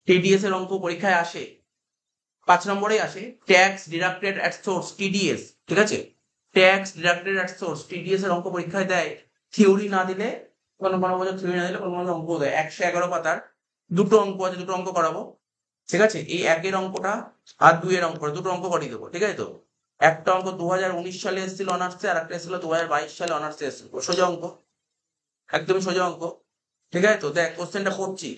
TDS এর অঙ্ক পরীক্ষায় আসে, 5 নম্বরে আসে tax deducted at source TDS, ঠিক আছে, tax deducted at source TDS এর অঙ্ক পরীক্ষায় দেয়। থিওরি না দিলে কোনো বছর থিওরি না দিলে কোনো অঙ্ক দেয়। 111 পাতার দুটো অঙ্ক আছে, দুটো অঙ্ক করাবো, ঠিক আছে। এই 1 অঙ্কটা আর 2 অঙ্ক, দুটো অঙ্ক করিয়ে দেবো, ঠিক আছে। তো একটা অঙ্ক 2019 সালে এসেছিল অনার্সে, আর একটা এসেছিল 2022 সালে অনার্সে এসেছিল। সোজা অঙ্ক, একদমই সোজা অঙ্ক, ঠিক আছে। তো দেখ কোশ্চেনটা পড়ছি।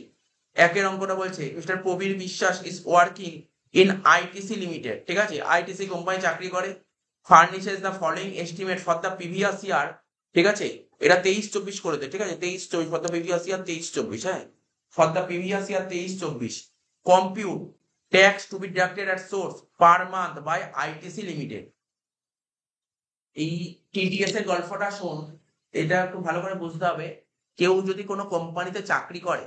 1 অঙ্কটা বলছে mister Prabir Biswas is working in ITC limited, ঠিক আছে, আইটিসি কোম্পানি চাকরি করে, furnishes the following estimate for the previous year, ঠিক আছে। এটা 23-24 করে দে, ঠিক আছে, 23-24 ফর দ্য প্রিভিয়াস ইয়ার, 23-24, হ্যাঁ, for the previous year 23-24, compute tax to be deducted at source per month by ITC limited. এই টিডিএস এর গল্পটা শোন, এটা একটু ভালো করে বুঝতে হবে। কেউ যদি কোনো কোম্পানিতে চাকরি করে,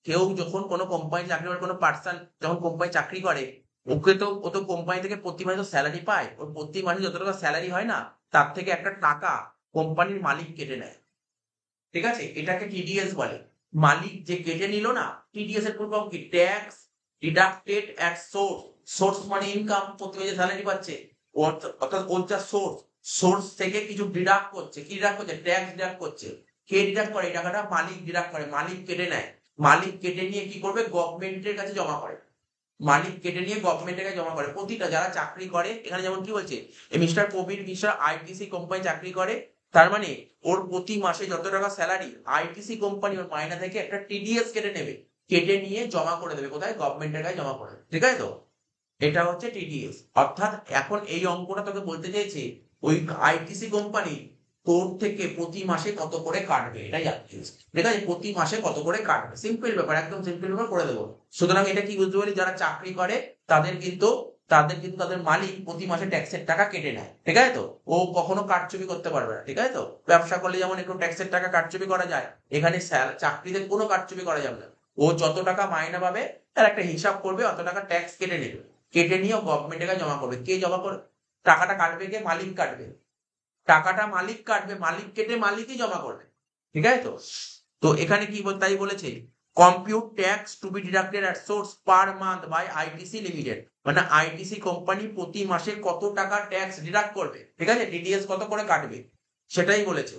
কেউ যখন কোনো কোম্পানি চাকরি করে, কোনো পার্সন যখন কোম্পানি চাকরি করে, ওকে তো ও তো কোম্পানি থেকে প্রতি মাসে তো স্যালারি পায়, ওর প্রতি মাসে যত টাকা স্যালারি হয় না, তার থেকে একটা টাকা কোম্পানির মালিক কেটে নেয়, ঠিক আছে। এটাকে টিডিএস বলে। মালিক যে কেটে নিল না, টিডিএস এর পূর্ব কি, tax deducted at source, source মানে ইনকাম, প্রতি মাসে স্যালারি পাচ্ছে, অর্থাৎ ওর যা সোর্স, সোর্স থেকে কিছু ডিডাক্ট করছে, কি ডিডাক্ট করছে, ট্যাক্স ডিডাক্ট করছে। কে ডিডাক্ট করে এই টাকাটা, মালিক ডিডাক্ট করে, মালিক কেটে নেয়। মালিক কেটে নিয়ে কি করবে, গভর্নমেন্টের কাছে জমা করে। মালিক কেটে নিয়ে গভর্নমেন্টের কাছে জমা করে। প্রতিটা যারা চাকরি করে, এখানে যেমন কি বলছে, মিস্টার প্রবীর বিশ্বাস আইটিসি কোম্পানি চাকরি করে, তার মানে ওর প্রতি মাসে যত টাকা স্যালারি, আইটিসি কোম্পানি ওর মাইনা থেকে একটা টিডিএস কেটে নেবে, কেটে নিয়ে জমা করে দেবে কোথায়, গভর্নমেন্টের কাছে জমা করে দেবে, ঠিক আছে। তো এটা হচ্ছে টিডিএস। অর্থাৎ এখন এই অঙ্কটা তোকে বলতে চাইছে, ওই আইটিসি কোম্পানি তোর থেকে প্রতি মাসে কত করে কাটবে, এটাই জানছিস, ঠিক আছে, প্রতি মাসে কত করে কাটবে। সিম্পল ব্যাপার, একদম সিম্পল ব্যাপার, করে দেবো। সুতরাং এটা কি বুঝতে পারি, যারা চাকরি করে তাদের কিন্তু তাদের মালিক প্রতি মাসে ট্যাক্সের টাকা কেটে নেয়, ঠিক আছে। তো ও কখনো কারচুপি করতে পারবে না, ঠিক আছে। তো ব্যবসা করলে যেমন একটু ট্যাক্সের টাকা কারচুপি করা যায়, এখানে চাকরিতে কোনো কারচুপি করা যাবে না। ও যত টাকা মাইনা পাবে তার একটা হিসাব করবে, অত টাকা ট্যাক্স কেটে নেবে, কেটে নিয়ে গভর্নমেন্টের কাছে জমা করবে। কে জমা করবে, টাকাটা কাটবে কে, মালিক কাটবে, টাকাটা মালিক কাটবে, মালিক কেটে মালিকই জমা করবে, ঠিক আছে। তো তো এখানে কি তাই বলেছে, compute tax to be deducted at source per month by ITC limited, মানে আইটিসি কোম্পানি প্রতি মাসে কত টাকা ট্যাক্স ডিডাক্ট করবে, ঠিক আছে, টিডিএস কত করে কাটবে, সেটাই বলেছে।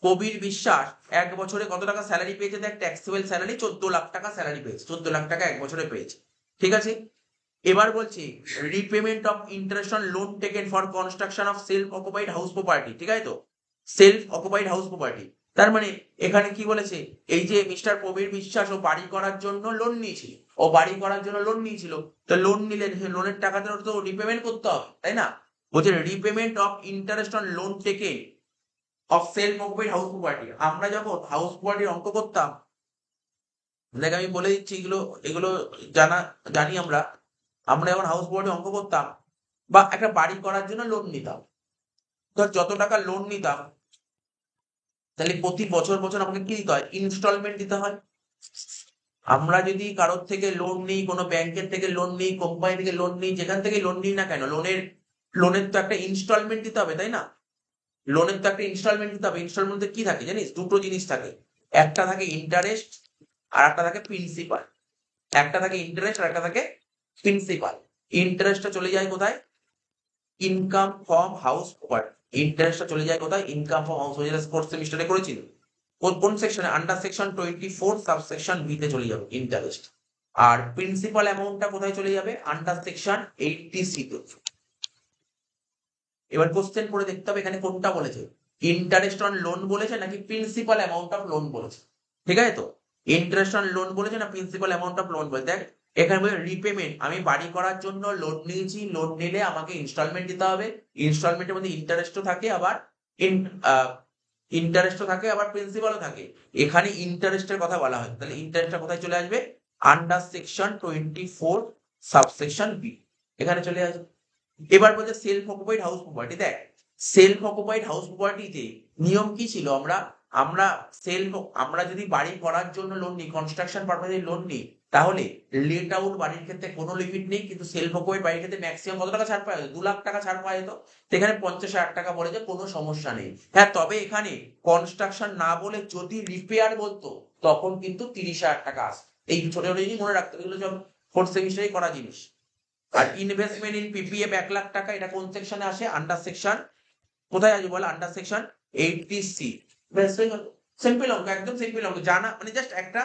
কবির বিশ্বাস 1 বছরে কত টাকা স্যালারি পেয়েছে, দেখ ট্যাক্সেবল স্যালারি 14 লাখ টাকা স্যালারি পেয়েছে, 14 লাখ টাকা 1 বছরে পেয়েছে, ঠিক আছে। এবার বলছি repayment of interest on loan taken for construction of self occupied house property, ঠিক আছে। তো সেলফ অকুপাইড হাউস প্রপার্টি, তার মানে এখানে কি বলেছে, এই যে মিস্টার প্রবীর বিশ্বাস ও বাড়ি করার জন্য লোন নিয়েছিল, ও বাড়ি করার জন্য লোন নিয়েছিল, তো লোন নিলে লোনের টাকাটা তো রিপেমেন্ট করতে হবে, তাই না। বলছে repayment of interest on loan taken of self occupied house property. আমরা যখন হাউস প্রপার্টির অঙ্ক করতাম, দেখ আমি বলে দিচ্ছি, এগুলো এগুলো জানি আমরা। আমরা যখন হাউস বোর্ডে অঙ্ক করতাম বা একটা বাড়ি করার জন্য লোন নিতাম, ধর যত টাকা লোন নিতাম, তাহলে প্রতি বছর বছর আমাকে কি দিতে হয়, ইনস্টলমেন্ট দিতে হয়। আমরা যদি কারোর থেকে লোন নিই, কোনো ব্যাংকের থেকে লোন নিই, কোম্পানি থেকে লোন নিই, যেখান থেকে লোন নিই না কেন, লোনের লোনের তো একটা ইনস্টলমেন্ট দিতে হবে, তাই না। লোনের তো একটা ইনস্টলমেন্ট দিতে হবে। ইনস্টলমেন্টে কি থাকে জানিস, দুটো জিনিস থাকে, একটা থাকে ইন্টারেস্ট আর একটা থাকে প্রিন্সিপাল। একটা থাকে ইন্টারেস্ট আর একটা থাকে প্রিন্সিপাল। ইন্টারেস্টটা চলে যায় কোথায়, ইনকাম ফ্রম হাউস প্রপার্টি। ইন্টারেস্টটা চলে যায় কোথায়, ইনকাম ফ্রম হাউস, যেটা ফোর্থ সেমিস্টারে করেছিল। কোন সেকশনে, আন্ডার সেকশন 24 সাবসেকশন বি তে চলে যাবে ইন্টারেস্ট। আর প্রিন্সিপাল অ্যামাউন্টটা কোথায় চলে যাবে, আন্ডার সেকশন 80 তে। এবার কোশ্চেন পড়ে দেখতে হবে এখানে কোনটা বলেছে, ইন্টারেস্ট অন লোন বলেছে নাকি প্রিন্সিপাল অ্যামাউন্ট অফ লোন বলেছে, ঠিক আছে। তো ইন্টারেস্ট অন লোন বলেছে না প্রিন্সিপাল অ্যামাউন্ট অফ লোন বলেছে। দেখ এখানে বলে রিপেমেন্ট, আমি বাড়ি করার জন্য লোন নিয়েছি, লোন নিলে আমাকে ইনস্টলমেন্ট দিতে হবে, ইনস্টলমেন্টের মধ্যে ইন্টারেস্টও থাকে, আবার ইন্টারেস্টও থাকে, আবার প্রিন্সিপালও থাকে। এখানে ইন্টারেস্টের কথা বলা হয়, তাহলে ইন্টারেস্টটা কোথায় চলে আসবে, আন্ডার সেকশন 24 সাবসেকশন বি, এখানে চলে আসবে। এবার বলছে সেলফ অকুপাইড হাউস প্রপার্টি। দেখ সেলফ অকুপাইড হাউস প্রপার্টিতে নিয়ম কি ছিল, আমরা আমরা সেলফ আমরা যদি বাড়ি করার জন্য লোন নিই, কনস্ট্রাকশন পারপাসে লোন নিই, তাহলে লেট আউট বাড়ির ক্ষেত্রে কোনো লিমিট নেই, কিন্তু সেলফ অকুপাইড বাড়ির ক্ষেত্রে ম্যাক্সিমাম কত টাকা ছাড় পাওয়া যেত, 2 লাখ টাকা ছাড় পাওয়া যেত। তো এখানে 50,000 টাকা বলেছে, কোনো সমস্যা নেই। হ্যাঁ, তবে এখানে কনস্ট্রাকশন না বলে যদি রিপেয়ার বলতো, তখন কিন্তু 30,000 টাকা আসতো। এই ছোট ছোট জিনিস মনে রাখতে হবে, এগুলো সব ফোর্থ সেমিস্টারে করা জিনিস। আর ইনভেস্টমেন্ট ইন পিপিএফ 1 লাখ টাকা, এটা কোন সেকশনে আসে? আন্ডার সেকশন, কোথায় আছে বল? Under section 80C। ব্যাস হয়ে গেল। সিম্পল অঙ্ক, একদম সিম্পল অঙ্ক, জানা মানে জাস্ট একটা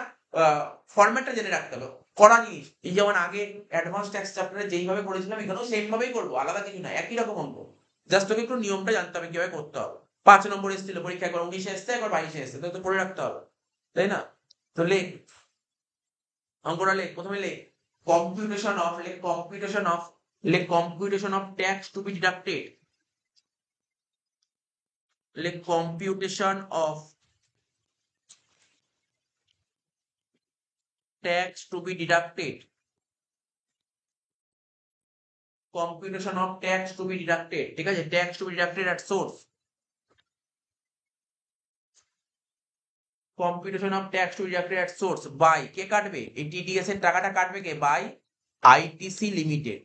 ফরম্যাটটা জেনে রাখতে হবে, করা জিনিস। এই যেমন আগে অ্যাডভান্স ট্যাক্স চ্যাপ্টারে যেইভাবে করেছিলাম এখানেও সেম ভাবেই করবো, আলাদা কিছু না, একই রকম অঙ্ক। জাস্ট তোকে একটু নিয়মটা জানতে হবে কিভাবে করতে হবে। 5 নম্বর এসেছিল পরীক্ষা, একবার 19-এ এসছে, একবার 22-এ এসছে, তো করে রাখতে হবে, তাই না? তো লেখ, অঙ্কটা লেখ, প্রথমে লেখ কম্পিউটেশন অফ, লেখ কম্পিউটেশন অফ, লেখ computation of tax to be deducted, লেখ computation of tax to be deducted, computation of tax to be deducted, ঠিক আছে? tax to be deducted at source, computation of tax to be deducted at source by, কে কাটবে? এই TDS এর টাকাটা কাটবে কে? By ITC limited.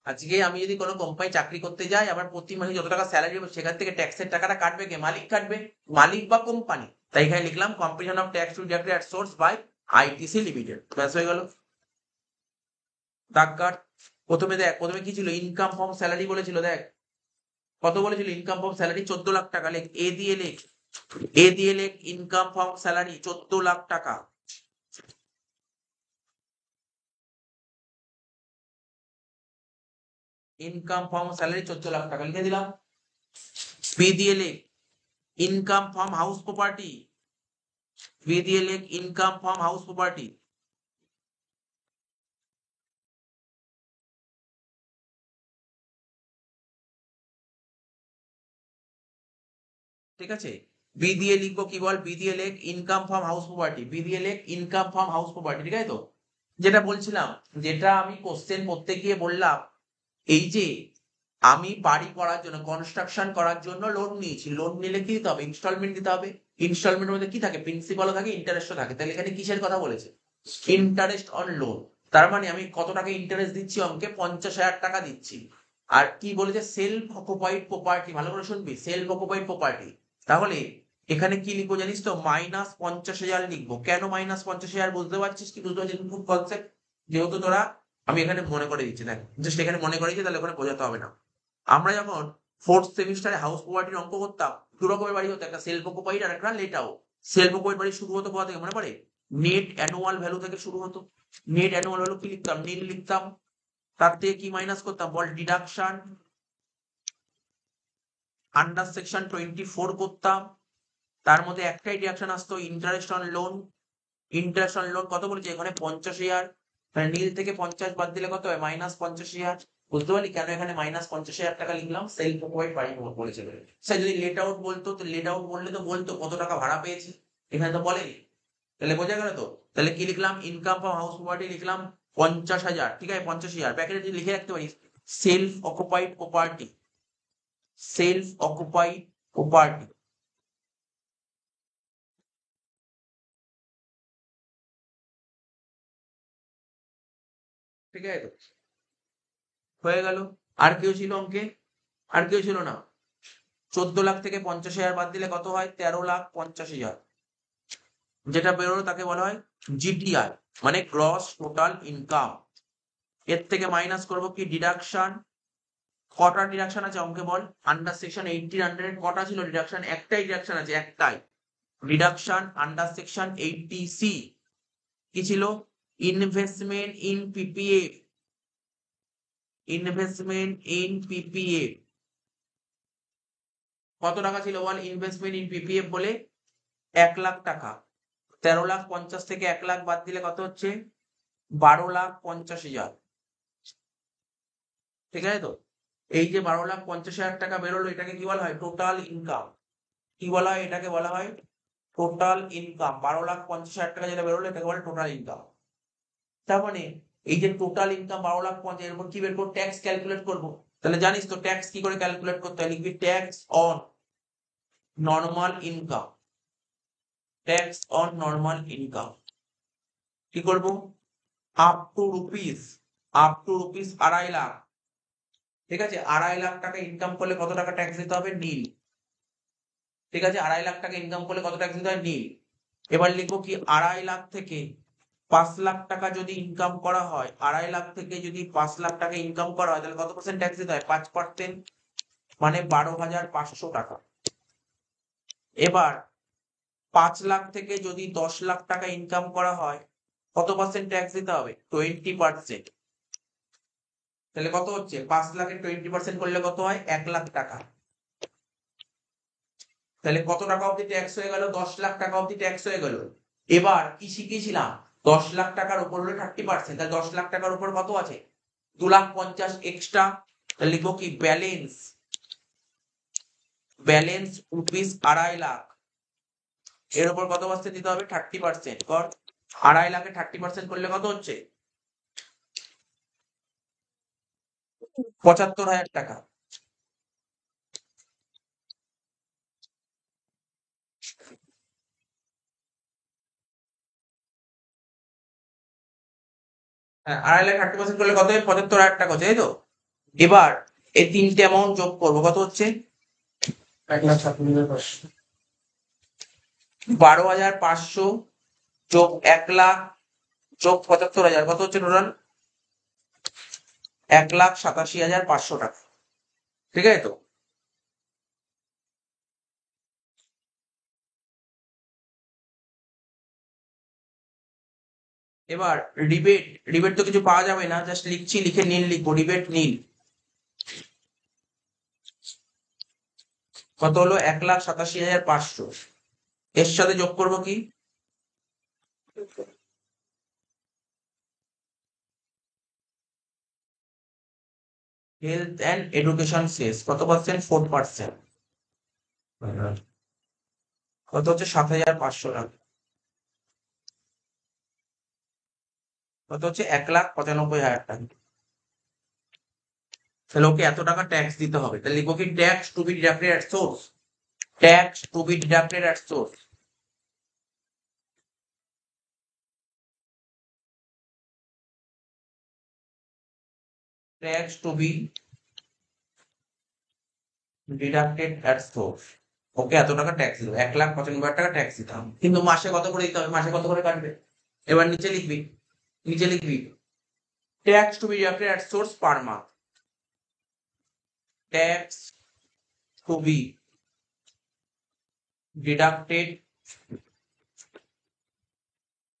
আজকে আমি যদি কোনো কোম্পানি চাকরি করতে যাই, আমার প্রতি মাসে যত টাকা স্যালারি হবে সেখান থেকে ট্যাক্সের টাকাটা কাটবে কে? মালিক কাটবে, মালিক বা কোম্পানি। তাই এখানে লিখলাম competition of tax to be deducted at source by ITC limited, ব্যাস হয়ে গেল। দাগ কাট। প্রথমে দেখ, প্রথমে কি ছিল? ইনকাম ফ্রম স্যালারি বলেছিল, দেখ কত বলেছিল? ইনকাম ফ্রম স্যালারি 14 লাখ টাকা। লেখ এ দিয়ে লেখ, এ দিয়ে লেখ ইনকাম ফ্রম স্যালারি 14 লাখ টাকা। ইনকাম ফ্রম স্যালারি 14 লাখ টাকা লিখে দিলাম। বি দিয়ে লেখ income from house property, B দিয়ে লেখ ইনকাম ফ্রম হাউস প্রপার্টি। ঠিক আছে, বি দিয়ে লিখবো কি বল? বি দিয়ে লেখ income from house property, B দিয়ে লেখ ইনকাম ফ্রম হাউস প্রপার্টি, ঠিক আছে তো? যেটা বলছিলাম, যেটা আমি কোশ্চেন করতে গিয়ে বললাম, এই যে আমি বাড়ি করার জন্য, কনস্ট্রাকশন করার জন্য লোন নিয়েছি, লোন নিলে কি দিতে হবে? ইনস্টলমেন্ট দিতে হবে। ইনস্টলমেন্টের মধ্যে কি থাকে? প্রিন্সিপালও থাকে, ইন্টারেস্টও থাকে। তাহলে এখানে কিসের কথা বলেছে? Interest on loan. তার মানে আমি কত টাকা ইন্টারেস্ট দিচ্ছি? অঙ্কে 50,000 টাকা দিচ্ছি। আর কি বলেছে? সেলফ অকুপাইড প্রপার্টি, ভালো করে শুনবি, সেলফ অকুপাইড প্রপার্টি। তাহলে এখানে কি লিখবো জানিস তো? -50,000 লিখবো। কেন -50,000? বুঝতে পারছিস কি? বুঝতে পারছিস খুব কনসেপ্ট, যেহেতু তোরা, আমি এখানে মনে করে দিচ্ছি, দেখ জাস্ট এখানে মনে করে দিচ্ছি, তাহলে ওখানে বোঝাতে হবে না। আমরা যখন ফোর্থ সেমিস্টারে হাউস প্রপার্টির অঙ্ক করতাম, দু রকমের বাড়ি হতো, একটা সেলফ অকুপাইড আর একটা লেট আউট। সেলফ অকুপাইড বাড়ি শুরু হতো কোথা থেকে মনে পড়ে? নেট অ্যানুয়াল ভ্যালু থেকে শুরু হতো। নেট অ্যানুয়াল ভ্যালু কি লিখতাম? নীল লিখতাম। তার থেকে কি মাইনাস করতাম বল? ডিডাকশন, আন্ডার সেকশন 24 করতাম। তার মধ্যে একটাই ডিডাকশন আসতো, interest on loan. Interest on loan কত বলেছে এখানে? 50,000। নীল থেকে 50 বাদ দিলে কত হয়? -50,000। বুঝতে পারলি কেন এখানে -50,000 টাকা লিখলাম? সেলফ অকুপাইড বাড়ি বলেছে বলে। স্যার যদি লেট আউট বলতো, তো লেট আউট বললে তো বলতো কত টাকা ভাড়া পেয়েছি, এখানে তো বলেনি। তাহলে বোঝা গেল তো? তাহলে কি লিখলাম? ইনকাম ফ্রম হাউস প্রপার্টি লিখলাম 50,000, ঠিক আছে? 50,000 ব্যাকেটে যদি লিখে রাখতে পারিস self occupied property, self occupied property, ঠিক আছে তো? হয়ে গেল। আর কেউ ছিল অঙ্কে? আর কেউ ছিল না। 14 লাখ থেকে 50,000 বাদ দিলে কত হয়? 13,50,000। যেটা বেরোলো তাকে বলা হয় জিটিআই, মানে গ্রস টোটাল ইনকাম। এর থেকে মাইনাস করব কি? ডিডাকশন। কটা ডিডাকশন আছে অঙ্কে বল? আন্ডার সেকশন 80 আন্ডারে কটা ছিল ডিডাকশন? একটাই ডিডাকশন আছে, একটাই ডিডাকশন আন্ডার সেকশন 80C। কি ছিল? Investment in PPF, investment in PPF. কত টাকা ছিল বল? ইনভেস্টমেন্ট ইন পিপিএফ বলে 1 লাখ টাকা। 13,50,000 থেকে 1 লাখ বাদ দিলে কত হচ্ছে? 12,50,000, ঠিক আছে তো? এই যে 12,50,000 টাকা বেরোলো, এটাকে কি বলা হয়? Total income. কি বলা হয় এটাকে? বলা হয় টোটাল ইনকাম। 12,50,000 টাকা যেটা বেরোলো এটাকে বলে টোটাল ইনকাম। তার মানে এই যে টোটাল ইনকাম 12,50,000, এর উপর কি বের করবো? ট্যাক্স ক্যালকুলেট করবো। তাহলে জানিস তো ট্যাক্স কি করে ক্যালকুলেট করতে হয়? লিখবি tax on normal income, tax on normal income. কি করব? Up to rupees, up to rupees 2.5 lakh, ঠিক আছে? 2.5 লাখ টাকা ইনকাম করলে কত টাকা ট্যাক্স দিতে হবে? নীল। ঠিক আছে, 2.5 লাখ টাকা ইনকাম করলে কত ট্যাক্স দিতে হয়? নীল। এবার লিখবো কি 2.5 লাখ থেকে 5 লাখ টাকা যদি ইনকাম করা হয়, 2.5 লাখ থেকে যদি 5 লাখ টাকা ইনকাম করা হয়, তাহলে কত পার্সেন্ট ট্যাক্স দিতে হয়? 5%, মানে 12,500 টাকা। এবার 5 লাখ থেকে যদি 10 লাখ টাকা ইনকাম করা হয়, কত পার্সেন্ট ট্যাক্স দিতে হবে? 20%। তাহলে কত হচ্ছে? 5 লাখের 20% করলে কত হয়? 1 লাখ টাকা। তাহলে কত টাকা অবধি ট্যাক্স হয়ে গেল? 10 লাখ টাকা অবধি ট্যাক্স হয়ে গেল। এবার কি শিখিয়েছিলাম? 10 লাখ টাকার উপর হলে 30%, তাহলে 10 লাখ টাকার উপর কত আছে? 2,50,000 এক্সট্রা। তাহলে লিখবো কি? ব্যালেন্স রুপিস 2.5 লাখ, এর উপর কত পার্সেন্ট দিতে হবে? 30%। কর 2.5 লাখে 30% করলে কত হচ্ছে? 75,000 টাকা। হ্যাঁ, 2.5 লাখ 30% করলে কত হয়? 75,000 টাকা হচ্ছে, তাই তো? এবার এই তিনটে অ্যামাউন্ট যোগ করবো, কত হচ্ছে? 12,500 যোগ 1 লাখ যোগ 75,000, কত হচ্ছে টোটাল? 1,87,500 টাকা। ঠিক আছে তো? এবার রিবেট, রিবেট তো কিছু পাওয়া যাবে না, জাস্ট লিখছি, লিখে নীল লিখবো, রিবেট নীল। কত হলো? 1,87,500। এর সাথে যোগ করবো কি? হেলথ অ্যান্ড এডুকেশন সেস, কত পার্সেন্ট? 4%। কত হচ্ছে? 7,500 টাকা। কত হচ্ছে? 1,95,000 টাকা। তাহলে ওকে এত টাকা ট্যাক্স দিতে হবে। তাহলে লিখবো কি? Tax to be deducted at source. Tax to be deducted at source. Tax to be deducted at source. Okay এত টাকা ট্যাক্স দিতে হবে, 1,95,000 টাকা ট্যাক্স দিতে হবে। কিন্তু মাসে কত করে দিতে হবে? মাসে কত করে কাটবে? এবার নিচে লিখবি tax to be deducted at source per month. Tax to be deducted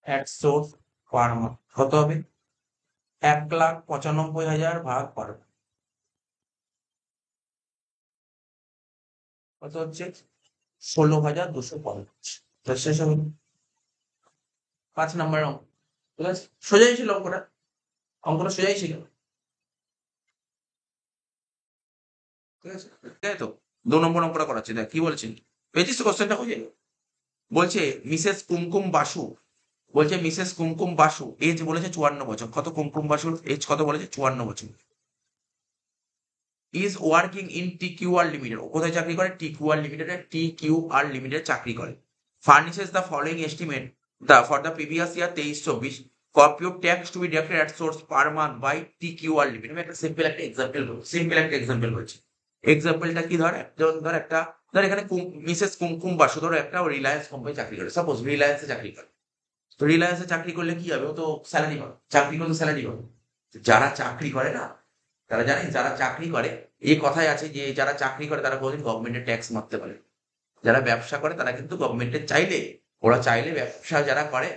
at source per month কত হবে? 1,95,000 ভাগ পার, কত হচ্ছে? 16,250। তো শেষ হবে 5 নম্বর অঙ্ক। ঠিক আছে, সোজাই ছিল অঙ্কটা, অঙ্কটা সোজাই ছিল। ঠিক আছে, ঠিক আছে তো? 2 নম্বর অঙ্কটা করাচ্ছি, দেখ কি বলছে। পেয়েছিস তো কোশ্চেনটা? খুঁজে বলছে মিসেস কুমকুম বাসু এজ বলেছে 54 বছর। কত? কুমকুম বাসুর এজ কত বলেছে? 54 বছর। Is working in TQR limited, ও কোথায় চাকরি করে? টিকিউআর লিমিটেড চাকরি করে। Furnishes the following estimate for the previous year 23-24, compute tax to be deducted at source per month by TQR limited. আমি একটা সিম্পল একটা এক্সাম্পল বলছি। এক্সাম্পলটা কি? ধর এখানে মিসেস কুমকুম বাসু ধরো একটা রিলায়েন্স কোম্পানি চাকরি করে, সাপোজ রিলায়েন্সে চাকরি করে। তো রিলায়েন্সে চাকরি করলে কি হবে? ও তো স্যালারি পাবে, চাকরি করলে স্যালারি পাবে। যারা চাকরি করে না, তারা জানেন, যারা চাকরি করে, এই কথাই আছে যে যারা চাকরি করে তারা কোনোদিন গভর্নমেন্টের ট্যাক্স মারতে পারে। যারা ব্যবসা করে তারা কিন্তু গভর্নমেন্টের চাইলে ব্যবসা যারা করে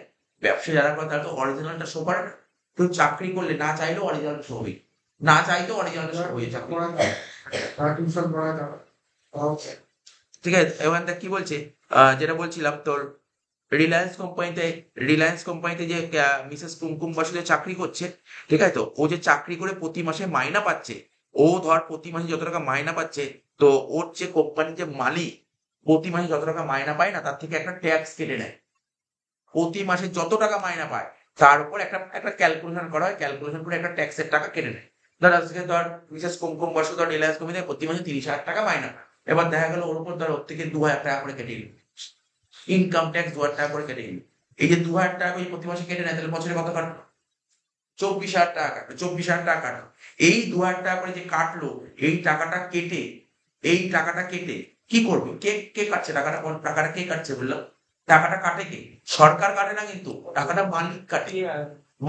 তারা তো অরিজিনালটা শো করে না। তো চাকরি করলে না চাইলেও অরিজিনালটা শো হবে, না চাইলেও অরিজিনালটা শো হয়ে চাকরি। ঠিক আছে, এবার দেখ কি বলছে। যেটা বলছিলাম তোর, রিলায়েন্স কোম্পানিতে রিলায়েন্স কোম্পানিতে যে মিসেস কুমকুম বাসু যে চাকরি করছে, ঠিক আছে তো? ও যে চাকরি করে প্রতি মাসে মাইনা পাচ্ছে, ও ধর প্রতি মাসে যত টাকা মাইনা পাচ্ছে, তো ওর যে কোম্পানির যে মালিক প্রতি মাসে যত টাকা মাইনা পায় না, তার থেকে একটা ট্যাক্স কেটে নেয়। প্রতি মাসে যত টাকা মাইনা পায় তার উপর একটা একটা ক্যালকুলেশন করা হয়, ক্যালকুলেশন করে একটা ট্যাক্সের টাকা কেটে নেয়। ধর আজকে ধর মিসেস কুমকুম বাসু ধর রিলায়েন্স কোম্পানিতে প্রতি মাসে 30,000 টাকা মাইনা পায়। এবার দেখা গেল ওর উপর ধর ওর থেকে 2,000 টাকা করে কেটে নিল, ইনকাম ট্যাক্স 2,000 টাকা করে কেটে নিল। এই যে 2,000 টাকা করে প্রতি মাসে কেটে নেয়, তাহলে বছরে কত কাটলো? 24,000 টাকা কাটলো, 24,000 টাকা কাটলো। এই 2,000 টাকা করে যে কাটলো, এই টাকাটা কেটে এই টাকাটা কেটে কি করবে? কে কে কাটছে টাকাটা? টাকাটা কে কাটছে বললাম? টাকাটা কাটে কে? সরকার কাটে না, কিন্তু টাকাটা মালিক কাটে।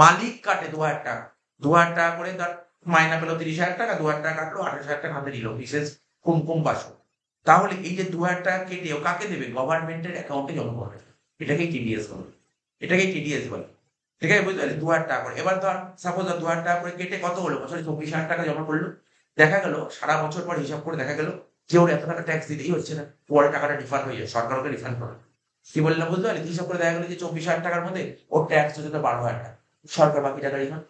মালিক কাটে 2,000 টাকা। 2,000 টাকা করে তার মাইনা পেলো 30,000 টাকা, 2,000 টাকা কাটলো, 28,000 টাকা হাতে নিল, বিশেষ কুমকুম বাসু। তাহলে এই যে 2,000 টাকা কেটে ও কাকে দেবে? গভর্নমেন্টের অ্যাকাউন্টে জমা করবে। এটাকেই টিডিএস বলে। এটাকেই টিডিএস বলে। ঠিক আছে, বুঝতে পারলি? 2,000 টাকা করে। এবার ধর সাপোজ 2,000 টাকা করে কেটে কত হলো? বছরে 24,000 টাকা জমা করলো। দেখা গেল সারা বছর পর হিসাব করে দেখা গেল যে ওর এত টাকা ট্যাক্স দিতেই হচ্ছে না, পরে টাকাটা রিফান্ড হয়ে যায়, সরকার ওকে রিফান্ড করে। কি বললাম বুঝতে পারলি? হিসাব করে দেখা গেল যে 24,000 টাকার মধ্যে ওর ট্যাক্স হচ্ছে 12,000 টাকা, সরকার বাকি টাকা রিফান্ড।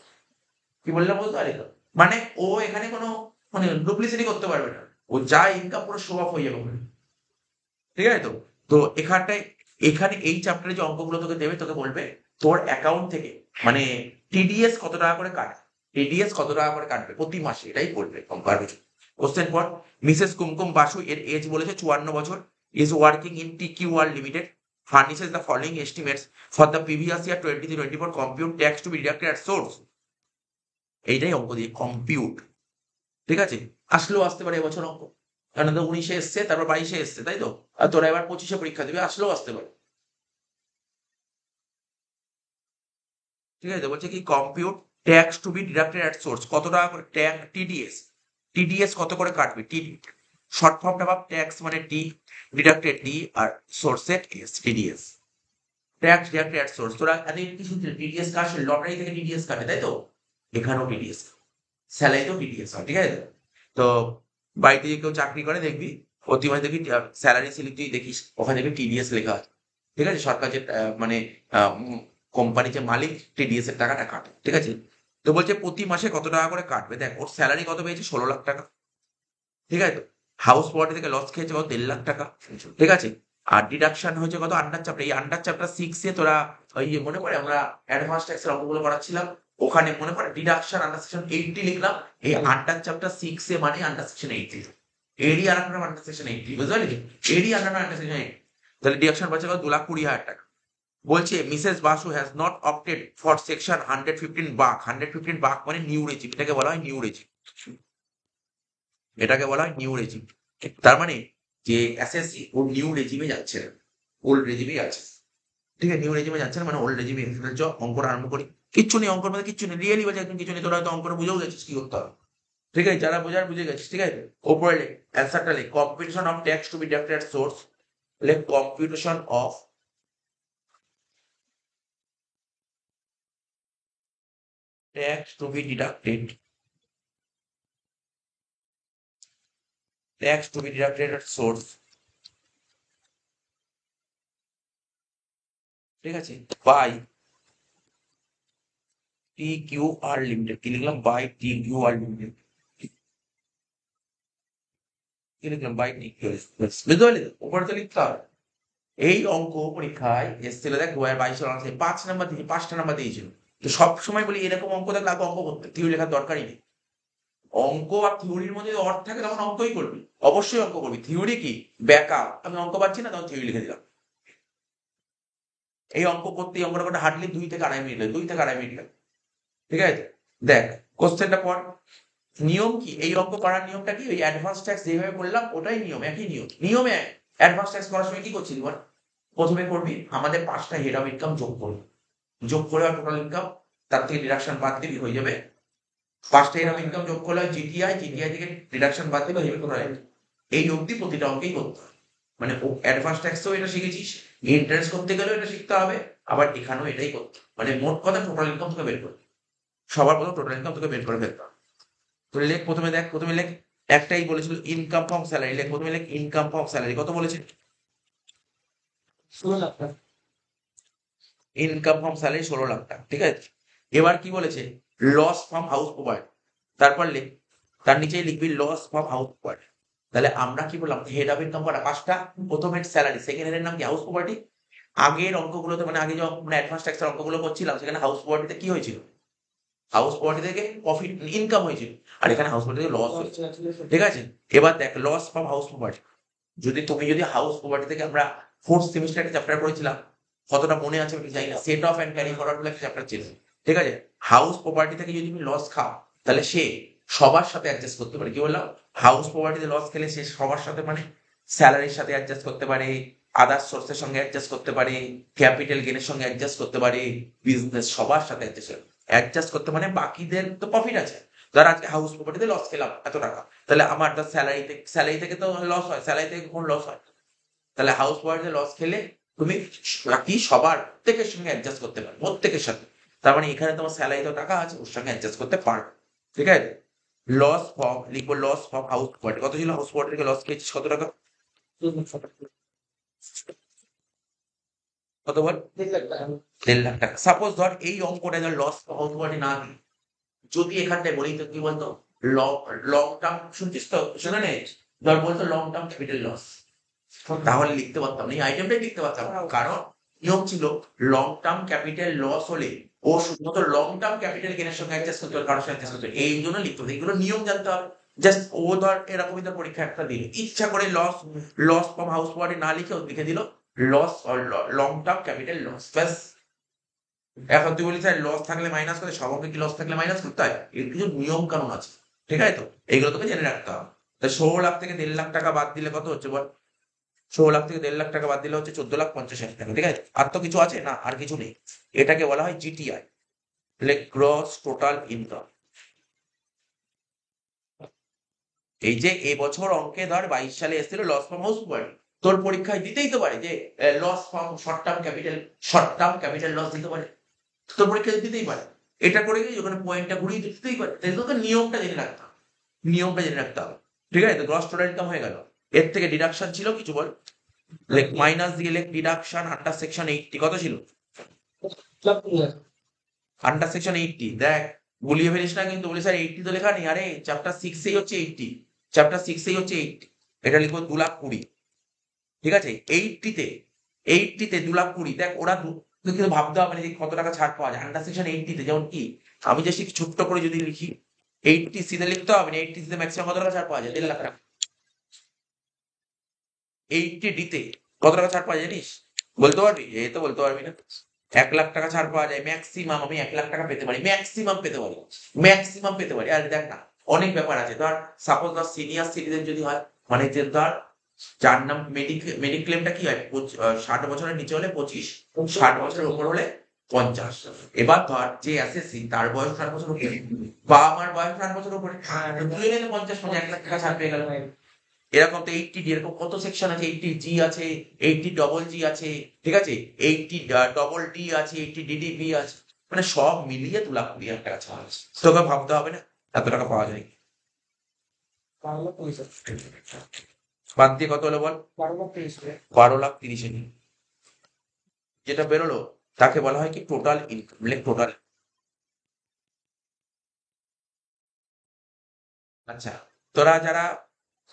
কি বললাম বুঝতে পারলি তো? মানে ও এখানে কোনো মানে ডুপ্লিসিটি করতে পারবে না, ও যা ইনকাম পুরো শো অফ হয়ে যাবে ওখানে। ঠিক আছে তো? তো এখানটায়, এখানে এই চ্যাপ্টারে যে অঙ্কগুলো তোকে দেবে, তোকে বলবে তোর অ্যাকাউন্ট থেকে মানে টিডিএস কত টাকা করে কাটবে, টিডিএস কত টাকা করে কাটবে প্রতি মাসে, এটাই বলবে অঙ্ক। আর কিছু কোশ্চেন পর, মিসেস কুমকুম বাসু এর এজ বলেছে 54 বছর, is working in TQ world limited, furnishes the following estimates for the previous year 23-24, compute tax to be deducted at source. এইটাই অঙ্ক দিয়ে কম্পিউট। ঠিক আছে, আসলেও আসতে পারে এবছর অঙ্ক, কারণ তো 19-এ এসছে, তারপর 22-এ এসছে, তাই তো? আর তোরা এবার 25-এ পরীক্ষা দিবি, আসলেও আসতে পারে। ঠিক আছে, বলছে কি compute tax to be deducted at source, কত টাকা করে ট্যাক্স টিডিএস, টিডিএস কত করে কাটবে, টি শর্ট ফর্মটা ভাব, ট্যাক্স মানে টি, ডিডাক্টেড ডি, আর সোর্সের S, TDS, tax deducted at source. তোরা এতদিন কি শুনছিলি? টিডিএস কাটে, লটারি থেকে টিডিএস কাটে, তাই তো? এখানেও টিডিএস, স্যালারি তো টিডিএস হয়। ঠিক আছে, তো বাড়িতে যদি কেউ চাকরি করে দেখবি প্রতি মাসে দেখবি স্যালারি স্লিপ তুই দেখিস, ওখানে দেখবি টিডিএস লেখা আছে। ঠিক আছে, সরকার যে মানে কোম্পানি যে মালিক, টিডিএস এর টাকাটা কাটে। ঠিক আছে, তো বলছে প্রতি মাসে কত টাকা করে কাটবে। দেখ ওর স্যালারি কত পেয়েছে, 16 লাখ টাকা। ঠিক আছে, তো হাউস প্রপার্টি থেকে লস খেয়েছে কত, 1.5 লাখ টাকা। ঠিক আছে, আর ডিডাকশন হয়েছে কত, আন্ডার চ্যাপ্টার, এই আন্ডার চ্যাপ্টার 6-এ তোরা ওই যে মনে পড়ে আমরা অ্যাডভান্স ট্যাক্সের অঙ্কগুলো করাচ্ছিলাম, ওখানে মনে পড়ে ডিডাকশন আন্ডার সেকশন 80 লিখলাম। এই আন্ডার চ্যাপ্টার 6-এ মানে আন্ডার সেকশন 80, এডি আন্ডার আন্ডার সেকশন 80, বুঝতে পারলি? এডি আন্ডার আন্ডার সেকশন 80, তাহলে ডিডাকশন পাচ্ছে কত, 2,20,000 টাকা। বলছে Mrs Basu has not opted for section 115 বাক, 115 বাক মানে নিউ রেজিম, এটাকে বলা হয় নিউ রেজিম, এটাকে বলা হয় নিউ রেজিম। তার মানে যে এসএসসি ও নিউ রেজিমে যাচ্ছে, ওল্ড রেজিমে যাচ্ছে। ঠিক আছে, নিউ রেজিমে যাচ্ছে না মানে ওল্ড রেজিমে। অঙ্কটা আরম্ভ করি। কিচ্ছু নেই অঙ্কের মধ্যে, কিচ্ছু নেই, রিয়েলি বাজে একদম কিছু নেই। তোরা হয়তো অঙ্কটা বুঝেও গেছিস কি করতে হবে। ঠিক আছে, যারা বোঝার বুঝে গেছিস। ঠিক আছে, ওপরে লেখ অ্যান্সারটা লেখ, competition of tax to be deducted at source, লেখ competition of tax to be deducted, tax to be deducted at source. ঠিক আছে, by T Q R limited. কি লিখলাম? By T Q R limited. কি লিখলাম? By T Q. বুঝতে পারলি তো? উপরে তো লিখতে হবে। এই অঙ্ক পরীক্ষায় এসেছিল দেখ 2022 অনার্সে 5 নাম্বার দিয়ে, 5টা নাম্বার দিয়েছিল। তো সব সময় বলি এরকম অঙ্ক দেখলে আগে অঙ্ক করতে, থিওরি লেখার দরকারই নেই। অঙ্ক আর থিওরির মধ্যে যদি অর্থ থাকে তখন অঙ্কই করবি, অবশ্যই অঙ্ক করবি। থিওরি কি ব্যাকআপ, আমি অঙ্ক পাচ্ছি না তখন থিওরি লিখে দিলাম। এই অঙ্ক করতে, এই অঙ্কটা করতে হার্ডলি 2 থেকে 2.5 মিনিট লাগে, 2 থেকে 2.5 মিনিট লাগে। ঠিক আছে, দেখ কোশ্চেনটা পর। নিয়ম কি এই অঙ্ক করার নিয়মটা কি? ওই অ্যাডভান্স ট্যাক্স যেভাবে বললাম ওটাই নিয়ম, একই নিয়ম। নিয়মে অ্যাডভান্স ট্যাক্স করার সময় কি করছিলি বল? প্রথমে করবি আমাদের 5টা হেড অফ ইনকাম যোগ করবি, যোগ করে টোটাল ইনকাম, তার থেকে ডিডাকশন বাদ দিবি, হয়ে যাবে 5টা হেড অফ ইনকাম যোগ করলে হয় জিটিআই, জিটিআই থেকে ডিডাকশন বাদ দিবি, হয়ে যাবে টোটাল ইনকাম। এই অবধি প্রতিটা অঙ্কেই করতে হবে। মানে অ্যাডভান্স ট্যাক্সেও এটা শিখেছিস, ইন্টারেস্ট করতে গেলেও এটা শিখতে হবে, আবার এখানেও এটাই করতে হবে। মানে মোট কথা টোটাল ইনকাম তোকে বের করতে, সবার প্রথম টোটাল ইনকাম তোকে বের করে ফেলতে হবে। তো লেখ প্রথমে, দেখ প্রথমে লেখ, একটাই বলেছিল ইনকাম ফ্রম স্যালারি, লেখ প্রথমে লেখ ইনকাম ফ্রম স্যালারি কত বলেছে, 16 লাখ টাকা। ইনকাম ফ্রম স্যালারি 16 লাখ টাকা। ঠিক আছে, এবার কি বলেছে, লস ফ্রম হাউস প্রপার্টি, তারপর লেখ তার নিচেই লিখবি লস ফ্রম হাউস প্রপার্টি। তাহলে আমরা কি বললাম, হেড অফ ইনকাম করা 5টা, প্রথম হেড স্যালারি, সেকেন্ড হেডের নাম কি, হাউস প্রপার্টি। আগের অঙ্কগুলোতে মানে আগে যখন মানে অ্যাডভান্স ট্যাক্সের অঙ্কগুলো করছিলাম সেখানে হাউস প্রপার্টিতে কি হয়েছিল, হাউস প্রপার্টি থেকে প্রফিট ইনকাম হয়েছিল, আর এখানে হাউস প্রপার্টি থেকে লস হয়েছে। ঠিক আছে, এবার দেখ লস ফ্রম হাউস প্রপার্টি, তুমি যদি হাউস প্রপার্টি থেকে আমরা 4th সেমিস্টার একটা চ্যাপ্টার পড়েছিলাম, কতটা মনে আছে আমি জানি না, set off and carry forward বলে একটা চ্যাপ্টার ছিল। ঠিক আছে, হাউস প্রপার্টি থেকে যদি তুমি লস খাও তাহলে সে সবার সাথে অ্যাডজাস্ট করতে পারে। কি বললাম, হাউস প্রপার্টিতে লস খেলে সে সবার সাথে মানে স্যালারির সাথে অ্যাডজাস্ট করতে পারে, আদার্স সোর্সের সঙ্গে অ্যাডজাস্ট করতে পারি, ক্যাপিটাল গেনের সঙ্গে অ্যাডজাস্ট করতে পারি, বিজনেস সবার সাথে অ্যাডজাস্ট করতে, মানে বাকিদের তো প্রফিট আছে। ধর আজকে হাউস প্রপার্টিতে লস খেলাম এত টাকা, তাহলে আমার তো স্যালারি থেকে তো লস হয়, স্যালারি থেকে কোন লস হয়? তাহলে হাউস প্রপার্টিতে লস খেলে তুমি বাকি সবার প্রত্যেকের সঙ্গে অ্যাডজাস্ট করতে পারো, প্রত্যেকের সাথে। তার মানে এখানে তোমার স্যালারি তো টাকা আছে, ওর সঙ্গে অ্যাডজাস্ট করতে পারো। ঠিক আছে, লস ফর্ম লিখবো, লস ফর্ম হাউস প্রপার্টি কত ছিল, হাউস প্রপার্টি থেকে লস খেয়েছিস কত টাকা, কত বল, 1.5 লাখ টাকা। সাপোজ ধর এই অঙ্কটা ধর লস হাউস প্রপার্টি না দিই, যদি এখানটায় বলি তো কি বলতো, লং লং টার্ম, শুনছিস তো, শুনে নে, ধর বলতো লং টার্ম ক্যাপিটাল লস, তাহলে লিখতে পারতাম না, এই আইটেমটাই লিখতে পারতাম না। কারণ নিয়ম ছিল লং টার্ম ক্যাপিটাল লস হলে ও শুধুমাত্র লং টার্ম ক্যাপিটাল গেনের সঙ্গে অ্যাডজাস্ট করতে হবে, কারোর সঙ্গে অ্যাডজাস্ট করতে হবে, এই জন্য লিখতে হবে। এগুলো নিয়ম জানতে হবে। জাস্ট ও ধর এরকমই ধর পরীক্ষা একটা দিল, ইচ্ছা করে loss loss from house property না লিখে ও লিখে দিল loss long term capital loss, ব্যাস। এখন তুই বলি স্যার লস থাকলে মাইনাস করে, সব অঙ্কে কি লস থাকলে মাইনাস করতে হয়? এর কিছু নিয়ম কানুন আছে, ঠিক আছে? তো এগুলো তোকে জেনে রাখতে হবে। তা 16 লাখ থেকে 1.5 লাখ টাকা বাদ দিলে কত হচ্ছে বল, 16 লাখ থেকে 1.5 লাখ টাকা বাদ দিলে হচ্ছে 14,50,000 টাকা, ঠিক আছে? আর তো কিছু আছে না, আর কিছু নেই। এটাকে বলা হয় জিটিআই, গ্রস টোটাল ইনকাম। এই যে এবছর অঙ্কে ধর 22 সালে এসেছিল লস ফ্রম হাউস প্রপার্টি, তোর পরীক্ষায় দিতেই তো পারে যে loss from short term capital loss দিতে পারে, তোর পরীক্ষায় দিতেই পারে। এটা করে গিয়ে ওখানে পয়েন্টটা ঘুরিয়ে দিতেই পারে, তাই তোকে নিয়মটা জেনে রাখতে হবে, নিয়মটা জেনে রাখতে হবে। ঠিক আছে, তো গ্রস টোটাল ইনকাম হয়ে গেল। এর থেকে ডিডাকশন ছিল কিছু বল, লেখ মাইনাস দিয়ে লেখ ডিডাকশন আন্ডার সেকশন 80 কত ছিল, আন্ডার সেকশন 80 দেখ, গুলিয়ে ফেলিস না কিন্তু, বলি স্যার 80 তো লেখা নেই, আরে চ্যাপ্টার 6 হচ্ছে 80, চ্যাপ্টার 6 হচ্ছে 80, এটা লিখবো 2,20,000, ঠিক আছে? 80 তে 2,20,000, দেখ ওরা কিন্তু ভাবতে হবে না যে কত টাকা ছাড় পাওয়া যায় আন্ডার সেকশন 80 তে। যেমন কি আমি জাস্ট ছোট্ট করে যদি লিখি 80 তে লিখতে হবে না, 80 তে ম্যাক্সিমাম কত টাকা ছাড় পাওয়া যায়, 1.5 লাখ টাকা। 80 তে কত টাকা ছাড় পাওয়া যায় জানিস, বলতে পারবি? এই তো বলতে পারবি না। 1 লাখ টাকা ছাড় পাওয়া যায় ম্যাক্সিমাম, আমি 1 লাখ টাকা পেতে পারি, ম্যাক্সিমাম পেতে পারি, ম্যাক্সিমাম পেতে পারি। আর দেখ না, অনেক ব্যাপার আছে, ধর সাপোজ ধর সিনিয়র সিটিজেন যদি হয়, মানে যে ধর যার নাম মেডিক্লেমটা কি হয়, 60 বছরের নিচে হলে 25, 60 বছরের উপর হলে 50। এবার ধর যে এসএসসি তার বয়স 60 বছর উপরে, বা আমার বয়স 60 বছর উপরে, দুজনে 50, 1 লাখ টাকা ছাড় পেয়ে গেল। এরকম তো 80 এরকম কত সেকশন আছে, 80G আছে, 80 ডবল জি আছে, ঠিক আছে, 80 ডবল ডি আছে, 80 ডিডিবি আছে, মানে সব মিলিয়ে 2,20,000 টাকা ছাড় আছে। তোকে ভাবতে হবে না এত টাকা পাওয়া যায়, বাদ দিয়ে কত হলো বল, 12,30,000। যেটা বেরোলো তাকে বলা হয় কি টোটাল ইনকাম, টোটাল। আচ্ছা, তোরা যারা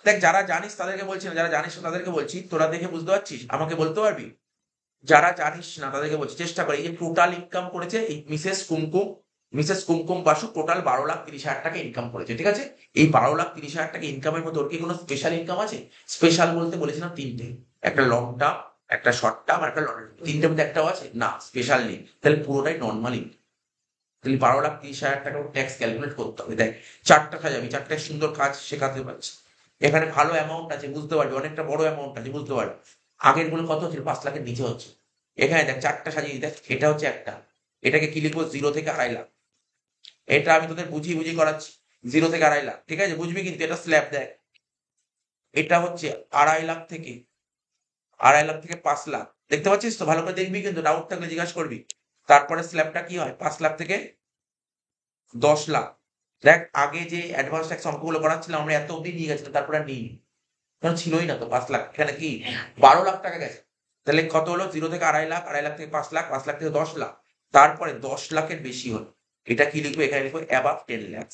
দেখ, যারা জানিস তাদেরকে বলছি না, যারা জানিস না তাদেরকে বলছি, তোরা দেখে বুঝতে পারছিস, আমাকে বলতে পারবি? যারা জানিস না তাদেরকে বলছি, চেষ্টা করে, এই যে টোটাল ইনকাম করেছে এই মিসেস কুমকুম বাসু টোটাল 12,30,000 টাকা ইনকাম করেছে, ঠিক আছে? এই 12,30,000 টাকা ইনকামের মধ্যে ওর কি কোনো স্পেশাল ইনকাম আছে? স্পেশাল বলতে বলেছিলাম তিনটে, একটা লং টার্ম, একটা শর্ট টার্ম, আর একটা লং টার্ম, তিনটের মধ্যে একটাও আছে না, স্পেশাল নেই, তাহলে পুরোটাই নর্মাল ইনকাম। তাহলে 12,30,000 টাকা ট্যাক্স ক্যালকুলেট করতে হবে। দেখ, চারটা সাজাবি, চারটায় সুন্দর কাজ শেখাতে পারছি, এখানে ভালো অ্যামাউন্ট আছে বুঝতে পারবি, অনেকটা বড় অ্যামাউন্ট আছে বুঝতে পারবি। আগের গুলো কত ছিল, 5 লাখের নিচে হচ্ছে। এখানে দেখ চারটা সাজিয়ে, দেখ এটা হচ্ছে একটা, এটাকে কি লিখবো, 0 থেকে 2.5 লাখ। এটা আমি তোদের বুঝিয়ে বুঝিয়ে করাচ্ছি, 0 থেকে 2.5 লাখ, ঠিক আছে, বুঝবি কিন্তু, এটা স্ল্যাব। দেখ এটা হচ্ছে 2.5 লাখ থেকে 5 লাখ, দেখতে পাচ্ছিস তো, ভালো করে দেখবি কিন্তু, ডাউট থাকলে জিজ্ঞাসা করবি। তারপরে স্ল্যাবটা কি হয়, 5 লাখ থেকে 10 লাখ। দেখ আগে যে অ্যাডভান্স ট্যাক্স অঙ্কগুলো করাচ্ছিলাম আমরা, এত অব্দি নিয়ে গেছিলাম, তারপরে আর নিই, কারণ ছিলই না তো 5 লাখ, এখানে কি 12 লাখ টাকা গেছে। তাহলে কত হলো, 0 থেকে 2.5 লাখ, 2.5 লাখ থেকে 5 লাখ, 5 লাখ থেকে 10 লাখ, তারপরে 10 লাখের বেশি হলো, এটা কি লিখবো, এখানে লিখবো অ্যাবাভ 10 লাখ।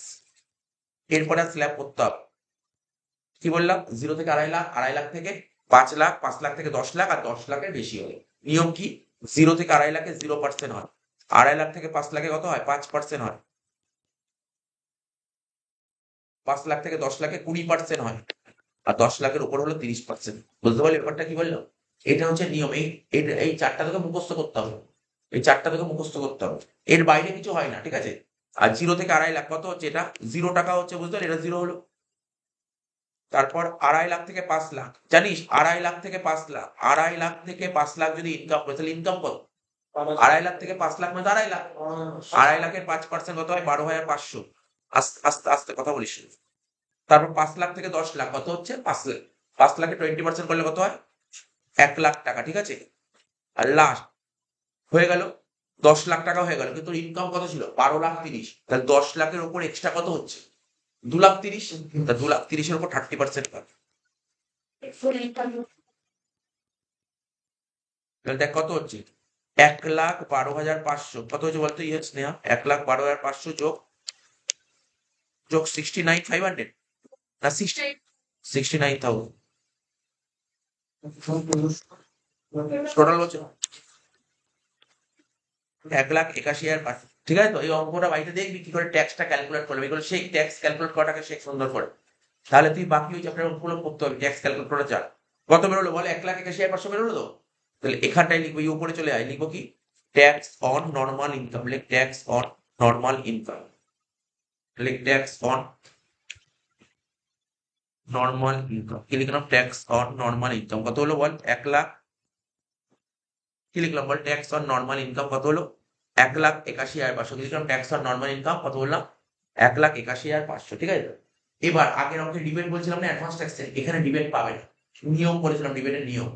এরপরে স্ল্যাব করতে হবে, কি বললাম, 0 থেকে 2.5 লাখ, 2.5 লাখ থেকে 5 লাখ, 5 লাখ থেকে 10 লাখ, আর 10 লাখের বেশি হলো। নিয়ম কি, 0 থেকে 2.5 লাখে 0% হয়, 2.5 লাখ থেকে 5 লাখে কত হয়, 5% হয়, 5 লাখ থেকে 10 লাখে 20% হয়, আর 10 লাখের উপর হলো 30%। বুঝতে পারলি ব্যাপারটা কি বললো? এটা হচ্ছে নিয়ম। এই চারটা তোকে মুখস্থ করতে হবে, এই চারটা তোকে মুখস্থ করতে হবে, এর বাইরে কিছু হয় না, ঠিক আছে? আর 0 থেকে 2.5 লাখ কত হচ্ছে, এটা 0 টাকা হচ্ছে, বুঝতে পারলি, এটা 0 হলো। তারপর 2.5 লাখ থেকে 5 লাখ, জানিস 2.5 লাখ থেকে 5 লাখ, 2.5 লাখ থেকে 5 লাখ যদি ইনকাম করে তাহলে ইনকাম কত? 2.5 লাখ থেকে 5 লাখ মানে 2.5 লাখ। 2.5 লাখের 5% কত হয়? 12,500। আস্তে আস্তে আস্তে কথা বলিস। তারপর 5 লাখ থেকে 10 লাখ কত হচ্ছে? 5 লাখ। 5 লাখে 20% করলে কত হয়? 1 লাখ টাকা, ঠিক আছে। আর লাস্ট হয়ে গেল 10 লাখ টাকা হয়ে গেল, কিন্তু ইনকাম কত ছিল? 12,30,000। তাহলে 10 লাখের উপর এক্সট্রা কত হচ্ছে? 2,30,000। তা 2,30,000 উপর 30% পাবে। তাহলে দেখ কত হচ্ছে? 1,12,500 কত হচ্ছে বলতো? ইয়ে স্নেহা, 1,12,500 যোগ 69,500 না 69,000 টোটাল বলছে 1,81,500। ঠিক আছে তো? এই অঙ্কটা বাড়িতে দেখবি কি করে ট্যাক্সটা ক্যালকুলেট করবে, এগুলো সেই ট্যাক্স ক্যালকুলেট করাটাকে শেখ সুন্দর করে। তাহলে তুই বাকি ওই চ্যাপ্টার অঙ্কগুলো করতে হবে, ট্যাক্স ক্যালকুলেট করা যা। কত বেরোলো বলে? 1,81,500 বেরোলো তো? তাহলে এখানটায় লিখবো, এই উপরে চলে আয়, লিখবো কি? Tax on normal income. লিখ ট্যাক্স অন নর্মাল ইনকাম। লিখ ট্যাক্স অন নর্মাল ইনকাম। কি লিখলাম? Tax on normal income. কত হলো বল? 1 লাখ। কি লিখলাম বল? ট্যাক্স অন নর্মাল ইনকাম কত হলো? 1,81,500। লিখলাম ট্যাক্স অন নর্মাল ইনকাম কত বললাম? 1,81,500। ঠিক আছে। এবার আগের অঙ্কে ডিবেট বলছিলাম না অ্যাডভান্স ট্যাক্সে, এখানে ডিবেট পাবে না। নিয়ম বলেছিলাম ডিবেটের নিয়ম।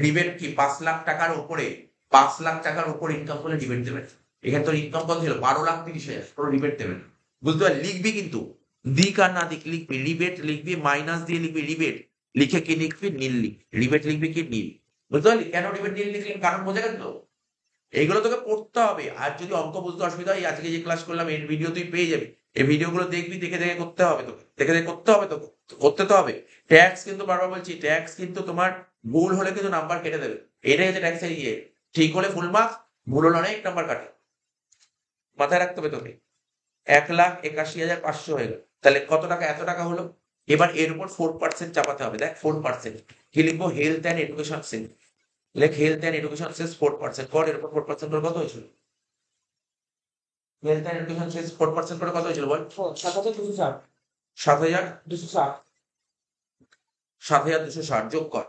ডিবেট কি? 5 লাখ টাকার উপরে, 5 লাখ টাকার উপর ইনকাম করলে ডিবেট দেবে না। এখানে তোর ইনকাম কত ছিল? 12,30,000। তোর ডিবেট দেবে না। বুঝতে পারলি? লিখবি কিন্তু, দিক আর না দিক লিখবি। রিবেট লিখবি, মাইনাস দিয়ে লিখবি রিবেট, লিখে কি লিখবি? নীল লিখবি। রিবেট লিখবি কি? নীল। বুঝতে পারলি কেন রিবেট নীল লিখলি? কারণ বোঝা গেল তো? এইগুলো তোকে পড়তে হবে। আর যদি অঙ্ক বুঝতে অসুবিধা হয়, আজকে যে ক্লাস করলাম এর ভিডিও তুই পেয়ে যাবি। এই ভিডিওগুলো দেখবি, দেখে দেখে করতে হবে তোকে, দেখে দেখে করতে হবে তোকে, করতে তো হবে। ট্যাক্স কিন্তু বারবার বলছি, ট্যাক্স কিন্তু তোমার ভুল হলে কিন্তু নাম্বার কেটে দেবে। এটাই হচ্ছে ট্যাক্সের ইয়ে। ঠিক হলে ফুল মার্কস, ভুল হলে অনেক নাম্বার কাটে। মাথায় রাখতে হবে তোকে। 1,81,500 হয়ে গেল। তাহলে কত টাকা? এত টাকা হলো। এবার এর উপর 4% চাপাতে হবে। দেখ 4%। কি লিখবো? Health and education cess. লেখ হেলথ অ্যান্ড এডুকেশন সেস 4%। কর এর উপর 4% করে কত হয়েছিল? হেলথ অ্যান্ড এডুকেশন সেস 4% করে কত হয়েছিল বল? 7,260। 7,260। 7,260 যোগ কর।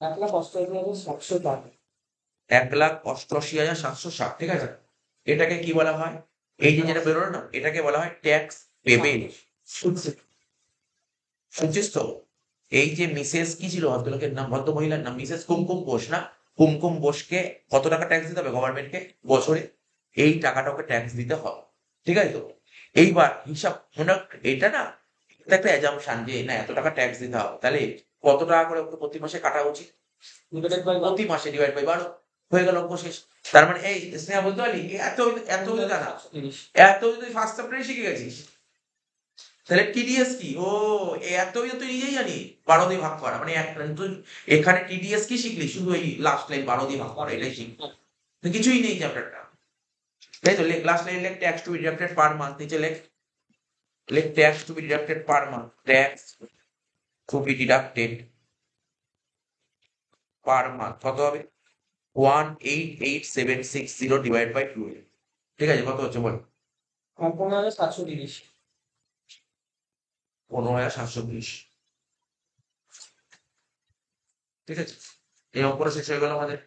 1,88,760। 1,88,760। ঠিক আছে। এটাকে কি বলা হয়? এই যে যেটা বেরোলো না, এটাকে বলা হয় ট্যাক্স পেবেল। শুনছিস তো? এই যে মিসেস কি ছিল ভদ্রলোকের নাম, ভদ্র মহিলার নাম মিসেস কুমকুম বোস না? কুমকুম বোসকে কত টাকা ট্যাক্স দিতে হবে গভর্নমেন্টকে বছরে? এই টাকাটা ওকে ট্যাক্স দিতে হবে। ঠিক আছে তো? এইবার হিসাব মনে রাখ, এটা না, এটা একটা অ্যাজাম্পশন যে না এত টাকা ট্যাক্স দিতে হবে, তাহলে কত টাকা করে ওকে প্রতি মাসে কাটা উচিত? প্রতি মাসে ডিভাইড বাই 12 হয়ে গেল, অঙ্ক শেষ। তার মানে এই স্নেহা বলতে পারলি এত এত জানা, এত তুই ফার্স্ট চ্যাপ্টারে শিখে গেছিস। তাহলে টিডিএস কি? ও এত তুই নিজেই জানি 12 দিয়ে ভাগ করা মানে তুই এখানে টিডিএস কি শিখলি? শুধু এই লাস্ট লাইন 12 দিয়ে ভাগ করা, এটাই শিখলি। কিছুই নেই চ্যাপ্টারটা। তাই তো? লেখ লাস্ট লাইন, লেখ tax to be deducted per month. নিচে লেখ, লেখ tax to be deducted per month. Tax to be deducted per month কত হবে? 1,88,760 ডিভাইড বাই 12। ঠিক আছে, কত হচ্ছে বল? 15,730। 15,730। ঠিক আছে। এই অঙ্কটা শেষ হয়ে গেল আমাদের।